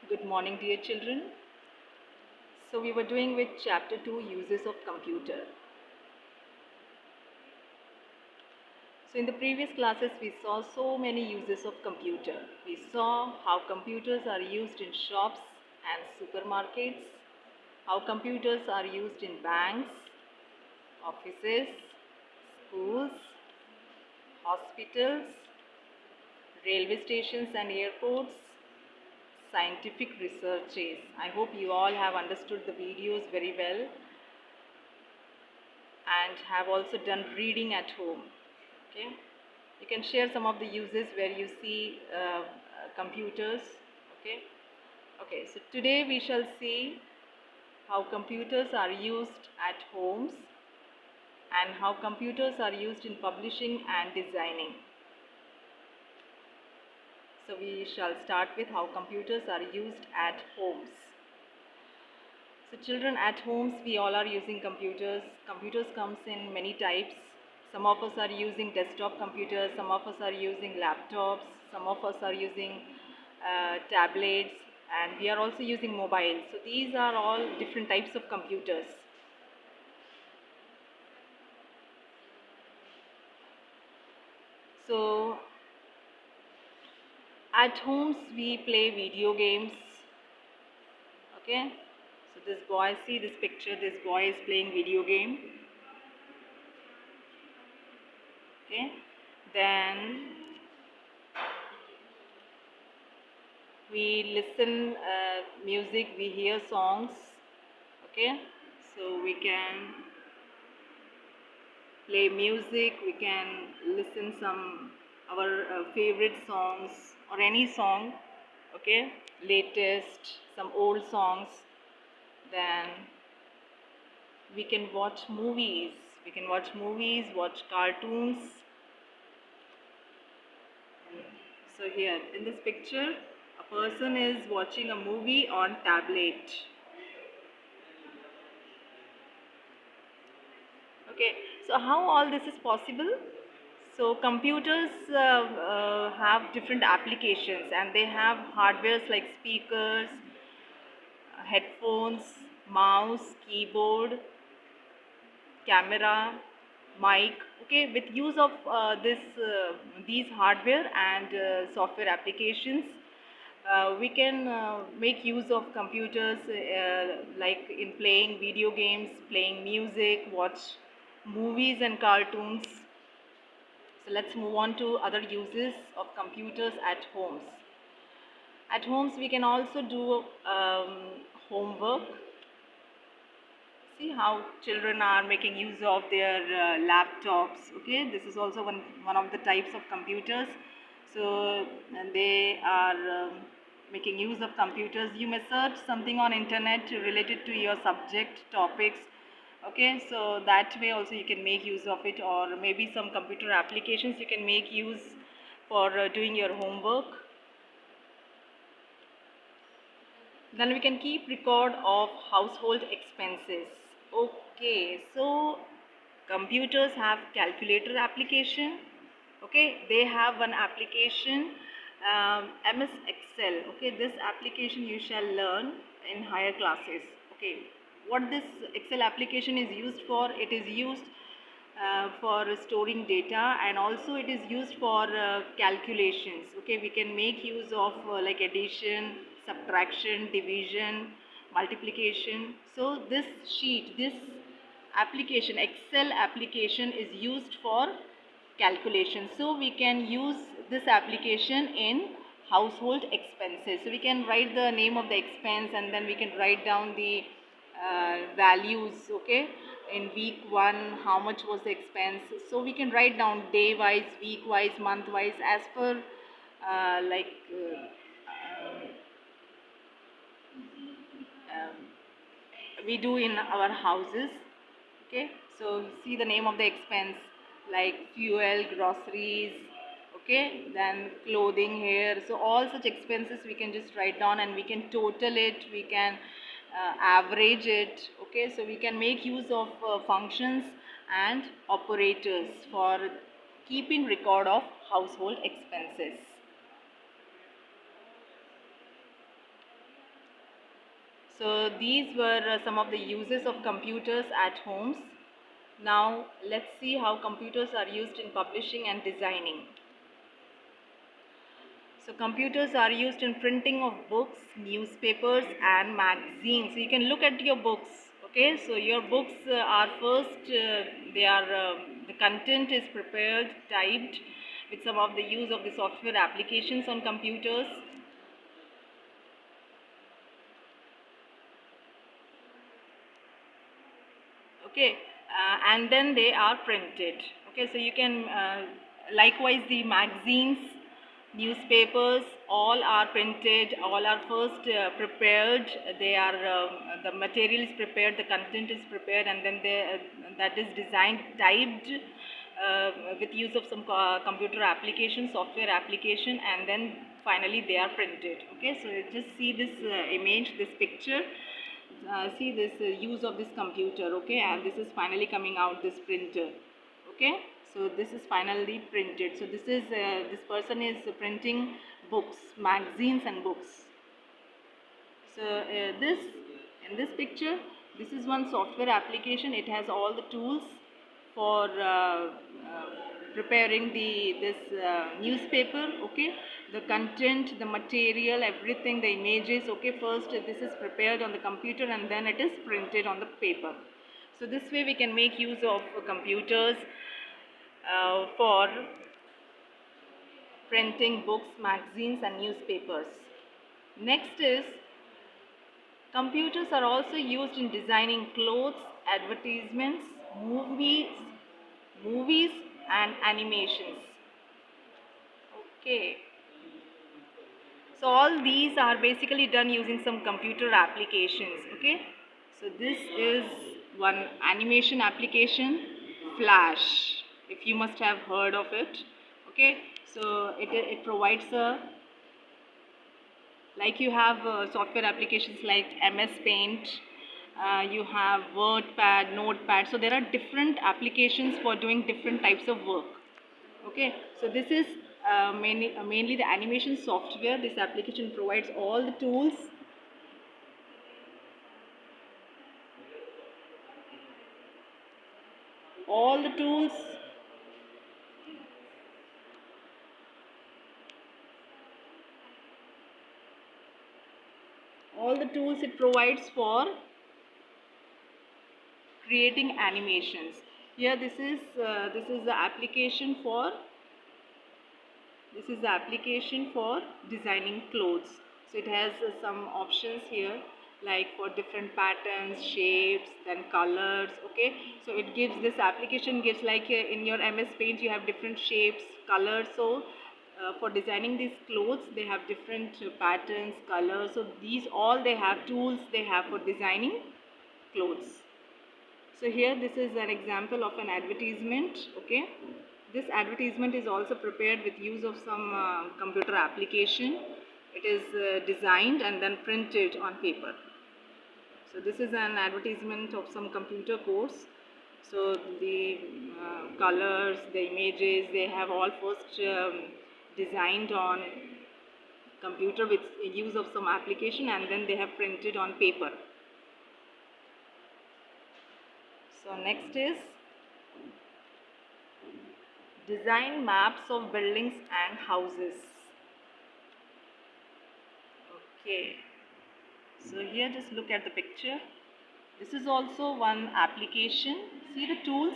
Good morning, dear children. So we were doing with chapter 2, uses of computer. So in the previous classes we saw so many uses of computer. We saw how computers are used in shops and supermarkets, how computers are used in banks, offices, schools, hospitals, railway stations and airports, scientific researches. I hope you all have understood the videos very well and have also done reading at home. Okay, you can share some of the uses where you see computers. Okay, so today we shall see how computers are used at homes and how computers are used in publishing and designing. So we shall start with how computers are used at homes. So children, at homes we all are using computers. Computers comes in many types. Some of us are using desktop computers, some of us are using laptops, some of us are using tablets, and we are also using mobiles. So these are all different types of computers. So at homes we play video games. Okay, so this boy, see this picture, this boy is playing video game. Okay, then we listen music, we hear songs. Okay, so we can play music, we can listen some our favorite songs or any song. Okay, latest, some old songs. Then we can watch movies, watch cartoons. So here in this picture a person is watching a movie on tablet. Okay, so how all this is possible? So computers have different applications and they have hardwares like speakers, headphones, mouse, keyboard, camera, mic. Okay, with use of these hardware and software applications, we can make use of computers like in playing video games, playing music, watch movies and cartoons. So let's move on to other uses of computers at homes. At homes we can also do homework. See how children are making use of their laptops. Okay, this is also one of the types of computers. So and they are making use of computers. You may search something on internet related to your subject topics. Okay, so that way also you can make use of it, or maybe some computer applications you can make use for doing your homework. Then we can keep record of household expenses. Okay, so computers have calculator application. Okay, they have one application, MS Excel. Okay, this application you shall learn in higher classes. Okay, what this Excel application is used for? It is used for storing data, and also it is used for calculations. Okay, we can make use of like addition, subtraction, division, multiplication. So this sheet, this application, Excel application, is used for calculation. So we can use this application in household expenses. So we can write the name of the expense and then we can write down the values. Okay, in week 1 how much was the expense. So we can write down day wise, week wise, month wise, as per um, we do in our houses. Okay, so see the name of the expense like fuel, groceries. Okay, then clothing, hair. So all such expenses we can just write down and we can total it, we can average it. Okay, so we can make use of functions and operators for keeping record of household expenses. So these were some of the uses of computers at homes. Now let's see how computers are used in publishing and designing. So computers are used in printing of books, newspapers and magazines. So you can look at your books. Okay, so your books are first, the content is prepared, typed with some of the use of the software applications on computers. Okay, and then they are printed. Okay, so you can likewise the magazines, newspapers, all are printed, all are first prepared. They are the material is prepared, the content is prepared, and then that is designed, typed with use of some computer application, software application, and then finally they are printed. Okay, so just see this image, this picture. See this use of this computer. Okay, and this is finally coming out, this printer. Okay, so this is finally printed. So this person is printing books, magazines and books. So this in this picture, this is one software application. It has all the tools for preparing this newspaper. Okay, the content, the material, everything, the images. Okay, first this is prepared on the computer and then it is printed on the paper. So this way we can make use of computers for printing books, magazines and newspapers. Next is, computers are also used in designing clothes, advertisements, movies, movies and animations. Okay. So all these are basically done using some computer applications. Okay. So this is one animation application, Flash. If you must have heard of it. Okay. So it provides a, like you have software applications like MS Paint, you have WordPad, Notepad. So there are different applications for doing different types of work. Okay, so this is mainly the animation software. This application provides all the tools, all the tools, all the tools it provides for creating animations. Here this is the application for, this is the application for designing clothes. So it has some options here, like for different patterns, shapes, then colors. Okay, so it gives, this application gives, like in your MS Paint you have different shapes, colors. So for designing these clothes they have different patterns, colors. So these all they have tools they have for designing clothes. So here this is an example of an advertisement. Okay, this advertisement is also prepared with use of some computer application. It is designed and then printed on paper. So this is an advertisement of some computer course. So the colors, the images, they have all first designed on computer with use of some application and then they have printed on paper. So next is, design maps of buildings and houses. Okay, so here just look at the picture. This is also one application. See the tools?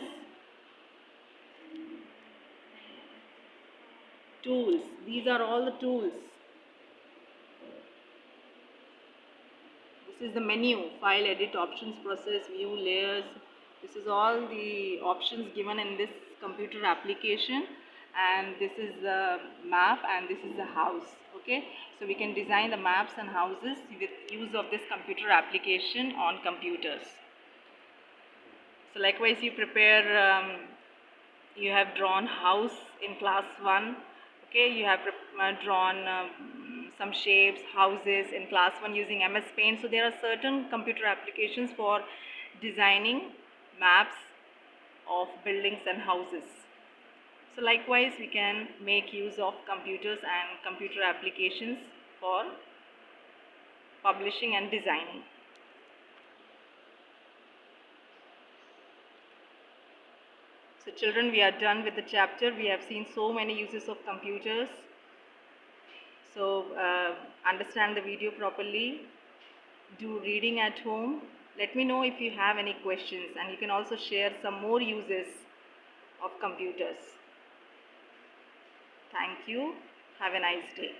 Tools. These are all the tools. This is the menu, file, edit, options, process, view, layers. This is all the options given in this computer application, and this is the map and this is the house. Okay, so we can design the maps and houses with use of this computer application on computers. So likewise you prepare, you have drawn house in class 1. Okay, you have drawn some shapes, houses in class 1 using MS Paint. So there are certain computer applications for designing maps of buildings and houses. So likewise we can make use of computers and computer applications for publishing and designing. So children, we are done with the chapter. We have seen so many uses of computers. So understand the video properly. Do reading at home. Let me know if you have any questions, and you can also share some more uses of computers. Thank you. Have a nice day.